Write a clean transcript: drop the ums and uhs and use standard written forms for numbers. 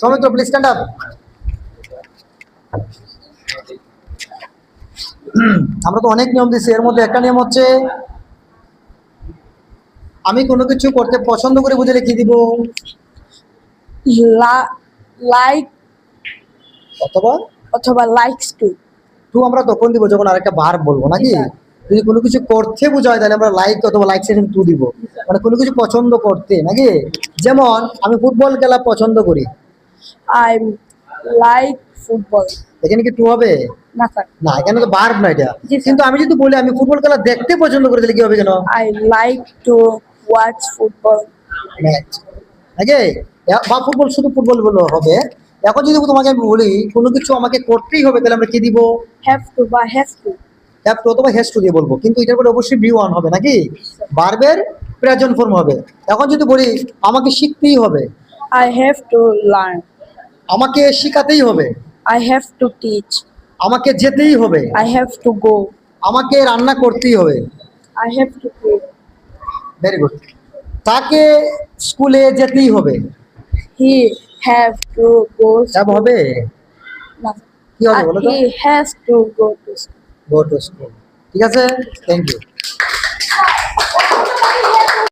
Soumitra please stand up. আমরা তো অনেক নিয়ম দিচ্ছি, এর মধ্যে একটা নিয়ম হচ্ছে আমি কোনো কিছু করতে পছন্দ করে বুঝে লিখে দিব লাইক অথবা অথবা লাইকস টু। টু আমরা তখন দিব যখন আরেকটা ভার্ব বলবো নাকি। জি, স্যার। যদি কোনো কিছু করতে বোঝায় তাহলে আমরা লাইক অথবা লাইক সেখানে টু দিব, মানে কোনো কিছু পছন্দ করতে নাকি। যেমন আমি ফুটবল খেলা পছন্দ করি, আই লাইক ফুটবল। এখানে কি টু হবে? না স্যার, না, এখানে তো ভার্ব না এটা। জি, স্যার। কিন্তু আমি যদি বলি আমি ফুটবল খেলা দেখতে পছন্দ করি তাহলে কি হবে কেন? I like to watch football match নাকি, বা ফুটবল, শুধু ফুটবল বলে হবে। এখন যদি তোমাকে আমি বলি কোনো কিছু আমাকে করতেই হবে তাহলে আমরা কি দিব? হ্যাভ টু বা হ্যাভ টু। হ্যাভ টু অথবা হ্যাজ টু দিয়ে বলবো, কিন্তু এটার পরে অবশ্যই বি ওয়ান হবে নাকি, ভার্বের প্রেজেন্ট ফর্ম হবে। এখন যদি বলি আমাকে শিখতেই হবে, আই হ্যাভ টু লার্ন। আমাকে শিখাতেই হবে, আই হ্যাভ টু টিচ। আমাকে যেতেই হবে, আই হ্যাভ টু গো। আমাকে রান্না করতেই হবে। I have to cook. Very good. তাকে স্কুলে যেতেই হবে, হি হ্যাভ টু গো। যাব হবে, না, কি হবে বলো তো? He has to go to school. Go to school. ঠিক আছে, থ্যাংক ইউ।